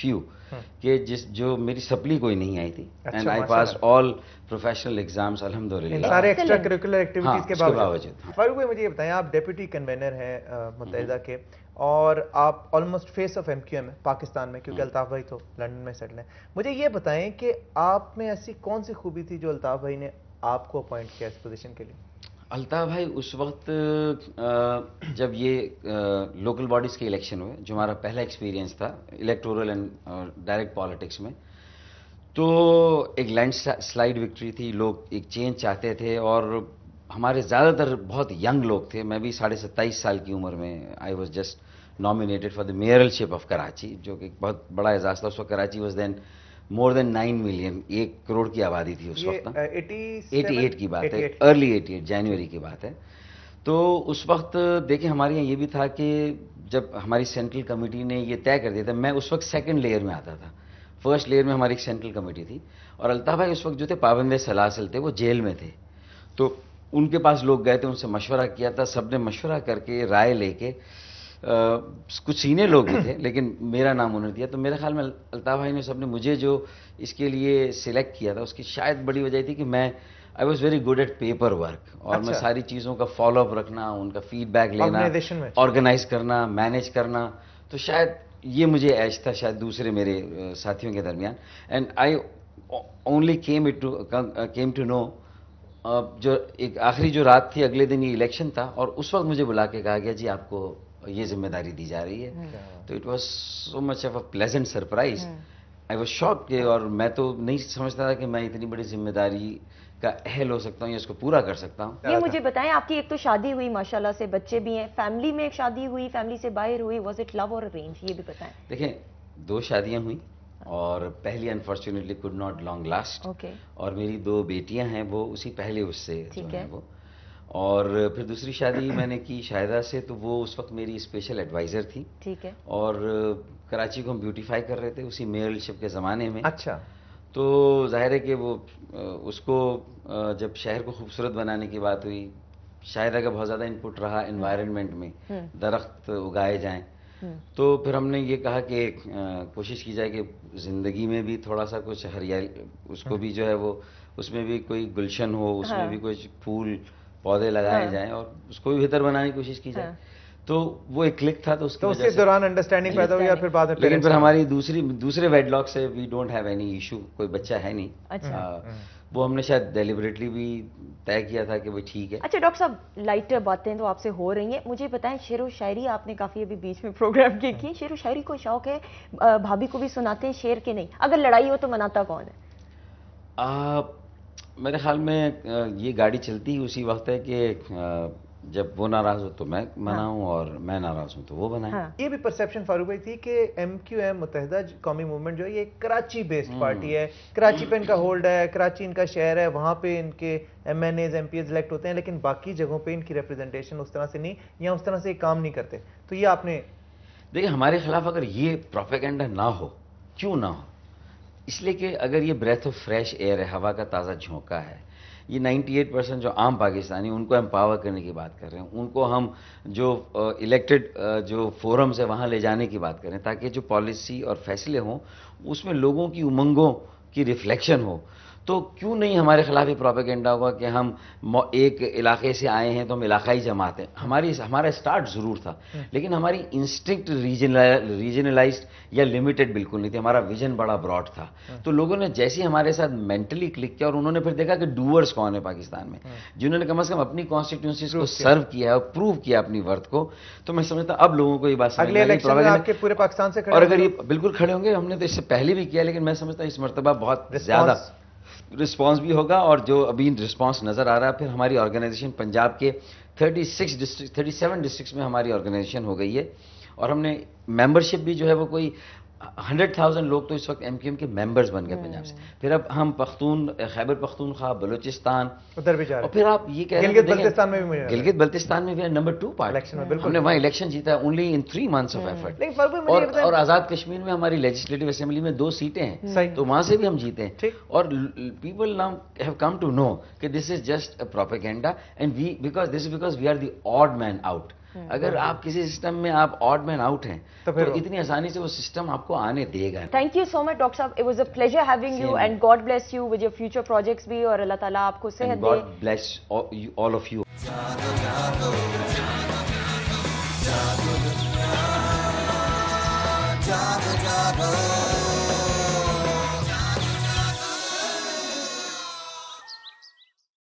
few کہ جو میری سپلی کوئی نہیں آئی تھی and I pass all professional exams الحمدللہ. سارے ایکسٹرا کریکولر ایکٹیویٹیز کے باوجود. فاروق بھائی مجھے یہ بتائیں, آپ ڈیپٹی کنوینر ہیں متحدہ کے اور آپ almost face of M Q M Pakistan میں, کیونکہ الطاف بھائی تو لنڈن میں سیٹل ہیں. مجھے یہ بتائیں کہ آپ میں ایسی کون سی خوبی تھی جو الطاف بھائی نے آپ کو اپوائنٹ کیا اس پوزیشن کے لیے؟ الطاف بھائی اس وقت جب یہ لوکل باڈیز کے الیکشن ہوئے, جو ہمارا پہلا ایکسپیرینس تھا الیکٹورل اینڈ ڈائریکٹ پالیٹکس میں, تو ایک لینڈ سلائڈ وکٹری تھی. لوگ ایک چینج چاہتے تھے اور ہمارے زیادہ تر بہت ینگ لوگ تھے. میں بھی 27.5 سال کی عمر میں I was just nominated for the mayoralship of Karachi, جو کہ ایک بہت بڑا اعزاز تھا. اس وقت Karachi was then more than 9 million, 1 crore کی آبادی تھی اس وقت. 88 کی بات ہے, ارلی 88 جنوری کی بات ہے. تو اس وقت دیکھیں ہمارے یہاں یہ بھی تھا کہ جب ہماری سینٹرل کمیٹی نے یہ طے کر دیا تھا, میں اس وقت سیکنڈ لیئر میں آتا تھا. فرسٹ لیئر میں ہماری ایک سینٹرل کمیٹی تھی اور الطاف بھائی اس وقت جو تھے پابند سلاسل تھے, وہ جیل میں تھے. تو ان کے پاس لوگ گئے تھے, ان سے مشورہ کیا تھا. سب نے مشورہ کر کے رائے لے کے, کچھ سینئر لوگ بھی تھے لیکن میرا نام انہوں نے دیا. تو میرے خیال میں الطاف بھائی نے سب نے مجھے جو اس کے لیے سلیکٹ کیا تھا, اس کی شاید بڑی وجہ تھی کہ میں I was very good at paper work, اور میں ساری چیزوں کا فالو اپ رکھنا, ان کا فیڈ بیک لینا, آرگنائز کرنا, مینیج کرنا. تو شاید یہ مجھے ایج تھا شاید دوسرے میرے ساتھیوں کے درمیان. And I only came to know, جو ایک آخری جو رات تھی اگلے دن یہ الیکشن تھا, اور اس وقت مجھے بلا کے کہا گیا جی آپ کو یہ ذمہ داری دی جا رہی ہے. تو it was so much of a pleasant surprise. I was shock, اور میں تو نہیں سمجھتا تھا کہ میں اتنی بڑی ذمہ داری کا اہل ہو سکتا ہوں یا اس کو پورا کر سکتا ہوں. یہ مجھے بتائیں, آپ کی ایک تو شادی ہوئی ماشاءاللہ سے, بچے بھی ہیں, فیملی میں ایک شادی ہوئی, فیملی سے باہر ہوئی, واز اٹ لو اور ارینج, یہ بھی بتائیں. دیکھیں 2 شادیاں ہوئیں اور پہلی unfortunately could not long last, اور میری 2 بیٹیاں ہیں وہ اسی پہلے اس سے جو ہیں وہ. اور پھر دوسری شادی میں نے کی شاہدہ سے, تو وہ اس وقت میری اسپیشل ایڈوائزر تھی. ٹھیک ہے. اور کراچی کو ہم بیوٹیفائی کر رہے تھے اسی میئرل شپ کے زمانے میں. اچھا. تو ظاہر ہے کہ وہ اس کو جب شہر کو خوبصورت بنانے کی بات ہوئی, شاہدہ کا بہت زیادہ انپٹ رہا انوائرنمنٹ میں, درخت اگائے جائیں. تو پھر ہم نے یہ کہا کہ کوشش کی جائے کہ زندگی میں بھی تھوڑا سا کچھ ہریالی, اس کو بھی جو ہے وہ اس میں بھی کوئی گلشن ہو, اس میں بھی کچھ پھول پودے لگائے جائیں اور اس کو بھی بہتر بنانے کی کوشش کی جائے. تو وہ ایک کلک تھا, تو اس کے دوران انڈرسٹینڈنگ پیدا ہوئی, اور پھر بعد میں لیکن پھر ہماری دوسرے ویڈ لاک سے we don't have any issue, کوئی بچہ ہے نہیں. وہ ہم نے شاید ڈیلیبریٹلی بھی طے کیا تھا کہ وہ ٹھیک ہے. اچھا ڈاکٹر صاحب, لائٹر باتیں تو آپ سے ہو رہی ہیں, مجھے بتائیں شعر و شاعری آپ نے کافی ابھی بیچ میں پروگرام کی, شعر و شاعری کو شوق ہے, بھابھی کو بھی سناتے ہیں شعر کے نہیں, اگر لڑائی ہو تو مناتا کون ہے؟ میرے خیال میں یہ گاڑی چلتی ہی اسی وقت ہے کہ جب وہ ناراض ہو تو میں مناؤں, اور میں ناراض ہوں تو وہ بنائیں. یہ بھی پرسیپشن فاروق بھائی تھی کہ ایم کیو ایم متحدہ قومی موومنٹ جو ہے یہ کراچی بیسڈ پارٹی ہے, کراچی پہ ان کا ہولڈ ہے, کراچی ان کا شہر ہے, وہاں پہ ان کے M N As M P As elect ہوتے ہیں, لیکن باقی جگہوں پہ ان کی ریپرزنٹیشن اس طرح سے نہیں, یا اس طرح سے کام نہیں کرتے. تو یہ آپ نے دیکھیں ہمارے خلاف اگر یہ پروپیگنڈا نہ ہو, کیوں نہ ہو, اس لیے کہ اگر یہ بریتھ آف فریش ایئر ہے, ہوا کا تازہ جھونکا ہے, یہ 98% جو عام پاکستانی ان کو امپاور کرنے کی بات کر رہے ہیں, ان کو ہم جو الیکٹڈ جو فورمز ہے وہاں لے جانے کی بات کریں تاکہ جو پالیسی اور فیصلے ہوں اس میں لوگوں کی امنگوں کی ریفلیکشن ہو. تو کیوں نہیں ہمارے خلاف یہ پروپیگنڈا ہوگا کہ ہم ایک علاقے سے آئے ہیں تو ہم علاقائی جماعت ہیں. ہمارا اسٹارٹ ضرور تھا, لیکن ہماری انسٹنکٹ ریجنلائزڈ یا لمیٹڈ بالکل نہیں تھی, ہمارا ویژن بڑا براڈ تھا. تو لوگوں نے جیسے ہمارے ساتھ مینٹلی کلک کیا, اور انہوں نے پھر دیکھا کہ ڈوورز کون ہے پاکستان میں, جنہوں نے کم از کم اپنی کانسٹیٹیوئنسیز کو سرو کیا اور پروو کیا اپنی ورتھ کو. تو میں سمجھتا اب لوگوں کو یہ بات اگلے الیکشن میں آپ کے پورے پاکستان سے, اور اگر یہ بالکل کھڑے ہوں گے, ہم نے تو اس سے پہلے بھی کیا, لیکن میں سمجھتا ہوں اس مرتبہ بہت زیادہ رسپانس بھی ہوگا. اور جو ابھی رسپانس نظر آ رہا ہے, پھر ہماری آرگنائزیشن پنجاب کے 37 ڈسٹرکٹس میں ہماری آرگنائزیشن ہو گئی ہے, اور ہم نے ممبرشپ بھی جو ہے وہ کوئی 100,000 لوگ تو اس وقت ایم کیو ایم کے ممبرز بن گئے پنجاب سے. پھر اب ہم خیبر پختونخوا, بلوچستان, ادھر بھی جا رہے ہیں, اور پھر آپ یہ کہہ رہے ہیں گلگت بلتستان میں بھی ہے نمبر 2 پارٹ, ہم نے وہاں الیکشن جیتا ہے only in 3 months of effort. اور آزاد کشمیر میں ہماری لیجسلیٹو اسمبلی میں 2 سیٹیں ہیں, تو وہاں سے بھی ہم جیتے ہیں. اور people now have come to know کہ this is just a propaganda, and because we are the odd man out. اگر آپ کسی سسٹم میں آپ آڈ مین آؤٹ ہیں تو تو اتنی آسانی سے وہ سسٹم آپ کو آنے دے گا. Thank you so much doctor صاحب, it was a pleasure having you and God bless you with your future projects بھی, اور اللہ تعالیٰ آپ کو صحت دے. God bless all of you.